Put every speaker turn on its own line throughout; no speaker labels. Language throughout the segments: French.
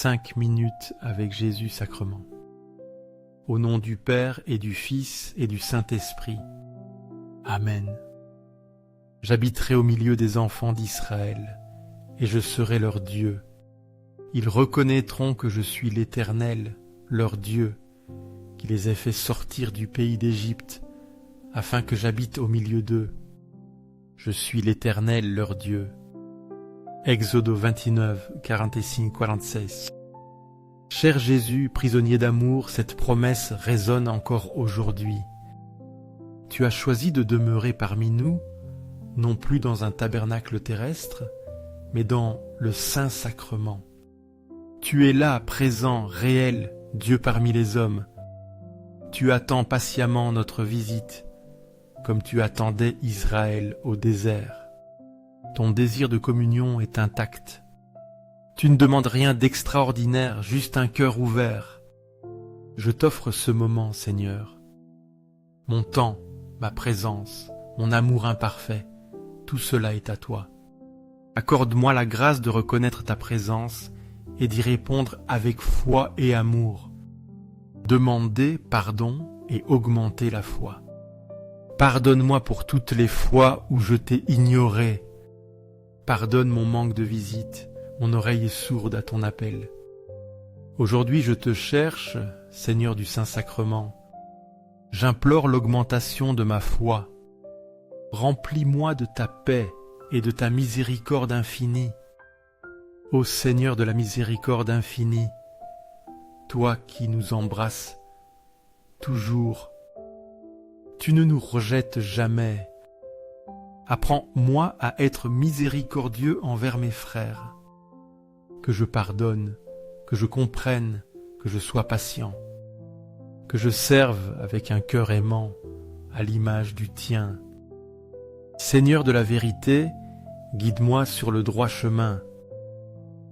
5 minutes avec Jésus sacrement. Au nom du Père et du Fils et du Saint-Esprit. Amen. J'habiterai au milieu des enfants d'Israël, et je serai leur Dieu. Ils reconnaîtront que je suis l'Éternel, leur Dieu, qui les ai fait sortir du pays d'Égypte, afin que j'habite au milieu d'eux. Je suis l'Éternel, leur Dieu. Exode 29, 45-46. Cher Jésus, prisonnier d'amour, cette promesse résonne encore aujourd'hui. Tu as choisi de demeurer parmi nous, non plus dans un tabernacle terrestre, mais dans le Saint-Sacrement. Tu es là, présent, réel, Dieu parmi les hommes. Tu attends patiemment notre visite, comme tu attendais Israël au désert. Ton désir de communion est intact. Tu ne demandes rien d'extraordinaire, juste un cœur ouvert. Je t'offre ce moment, Seigneur. Mon temps, ma présence, mon amour imparfait, tout cela est à toi. Accorde-moi la grâce de reconnaître ta présence et d'y répondre avec foi et amour. Demander pardon et augmenter la foi. Pardonne-moi pour toutes les fois où je t'ai ignoré. Pardonne mon manque de visite. Mon oreille est sourde à ton appel. Aujourd'hui je te cherche, Seigneur du Saint-Sacrement. J'implore l'augmentation de ma foi. Remplis-moi de ta paix et de ta miséricorde infinie. Ô Seigneur de la miséricorde infinie, toi qui nous embrasses toujours, tu ne nous rejettes jamais. Apprends-moi à être miséricordieux envers mes frères. Que je pardonne, que je comprenne, que je sois patient, que je serve avec un cœur aimant à l'image du tien. Seigneur de la vérité, guide-moi sur le droit chemin,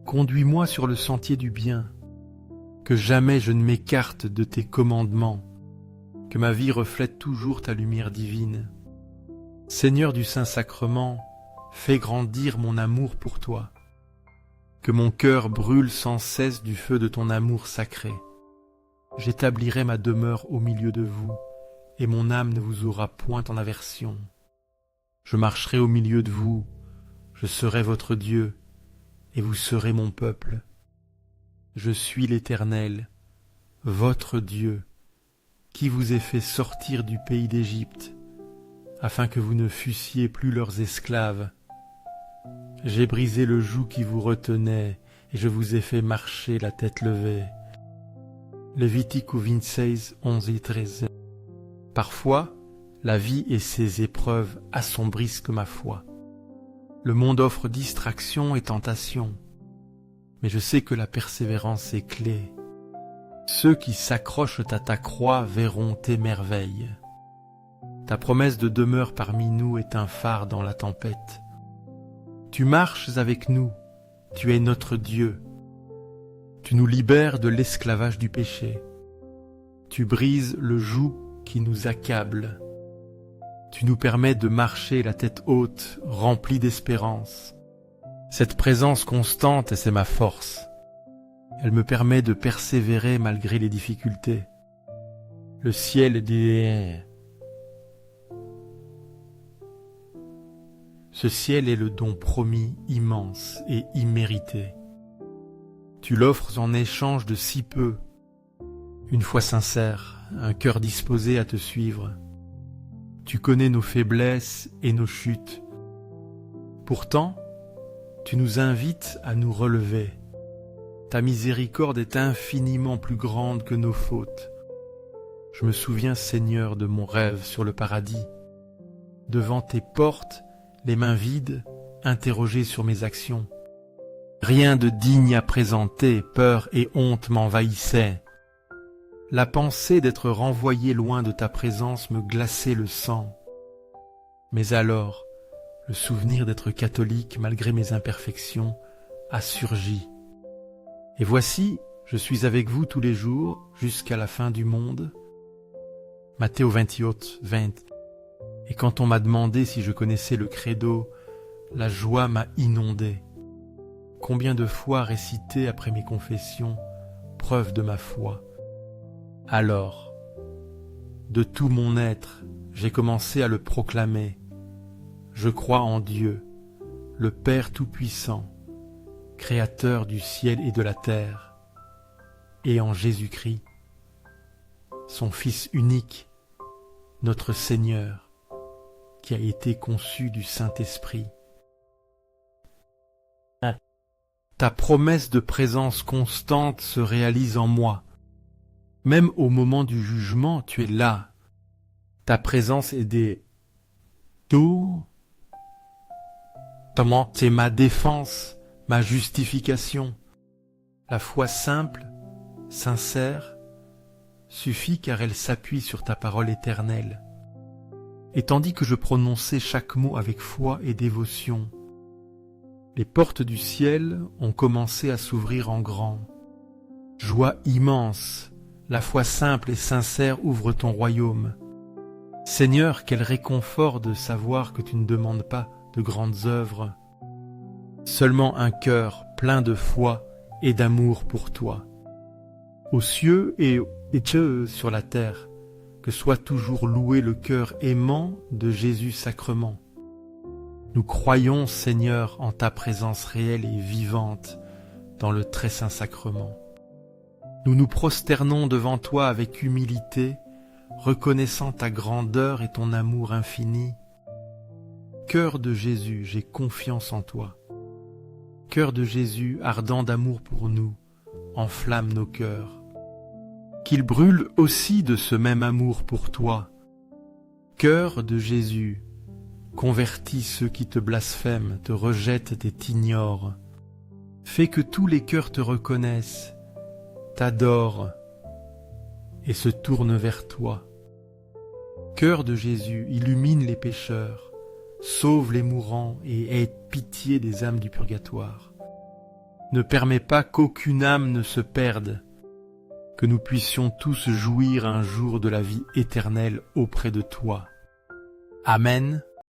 conduis-moi sur le sentier du bien, que jamais je ne m'écarte de tes commandements, que ma vie reflète toujours ta lumière divine. Seigneur du Saint-Sacrement, fais grandir mon amour pour toi. Que mon cœur brûle sans cesse du feu de ton amour sacré. J'établirai ma demeure au milieu de vous, et mon âme ne vous aura point en aversion. Je marcherai au milieu de vous, je serai votre Dieu, et vous serez mon peuple. Je suis l'Éternel, votre Dieu, qui vous ai fait sortir du pays d'Égypte, afin que vous ne fussiez plus leurs esclaves. J'ai brisé le joug qui vous retenait, et je vous ai fait marcher la tête levée. Lévitique 26, 11 et 13. Parfois, la vie et ses épreuves assombrissent ma foi. Le monde offre distraction et tentation, mais je sais que la persévérance est clé. Ceux qui s'accrochent à ta croix verront tes merveilles. Ta promesse de demeure parmi nous est un phare dans la tempête. Tu marches avec nous, tu es notre Dieu. Tu nous libères de l'esclavage du péché. Tu brises le joug qui nous accable. Tu nous permets de marcher la tête haute, remplie d'espérance. Cette présence constante, c'est ma force. Elle me permet de persévérer malgré les difficultés. Le ciel est... Ce ciel est le don promis, immense et immérité. Tu l'offres en échange de si peu. Une foi sincère, un cœur disposé à te suivre. Tu connais nos faiblesses et nos chutes. Pourtant, tu nous invites à nous relever. Ta miséricorde est infiniment plus grande que nos fautes. Je me souviens, Seigneur, de mon rêve sur le paradis. Devant tes portes, les mains vides, interrogé sur mes actions. Rien de digne à présenter, peur et honte m'envahissaient. La pensée d'être renvoyé loin de ta présence me glaçait le sang. Mais alors, le souvenir d'être catholique malgré mes imperfections a surgi. Et voici, je suis avec vous tous les jours jusqu'à la fin du monde. Matthéo 28, 20. Et quand on m'a demandé si je connaissais le credo, la joie m'a inondé. Combien de fois réciter après mes confessions, preuve de ma foi. Alors, de tout mon être, j'ai commencé à le proclamer. Je crois en Dieu, le Père Tout-Puissant, Créateur du ciel et de la terre, et en Jésus-Christ, son Fils unique, notre Seigneur, qui a été conçu du Saint-Esprit. Ta promesse de présence constante se réalise en moi. Même au moment du jugement, tu es là. Ta présence est des dos. C'est ma défense, ma justification. La foi simple, sincère, suffit car elle s'appuie sur ta parole éternelle. Et tandis que je prononçais chaque mot avec foi et dévotion, les portes du ciel ont commencé à s'ouvrir en grand. Joie immense, la foi simple et sincère ouvre ton royaume. Seigneur, quel réconfort de savoir que tu ne demandes pas de grandes œuvres, seulement un cœur plein de foi et d'amour pour toi. Aux cieux et sur la terre, que soit toujours loué le cœur aimant de Jésus sacrement. Nous croyons, Seigneur, en ta présence réelle et vivante dans le très saint sacrement. Nous nous prosternons devant toi avec humilité, reconnaissant ta grandeur et ton amour infini. Cœur de Jésus, j'ai confiance en toi. Cœur de Jésus, ardent d'amour pour nous, enflamme nos cœurs. Qu'il brûle aussi de ce même amour pour toi. Cœur de Jésus, convertis ceux qui te blasphèment, te rejettent et t'ignorent. Fais que tous les cœurs te reconnaissent, t'adorent et se tournent vers toi. Cœur de Jésus, illumine les pécheurs, sauve les mourants et aie pitié des âmes du purgatoire. Ne permets pas qu'aucune âme ne se perde, que nous puissions tous jouir un jour de la vie éternelle auprès de toi. Amen.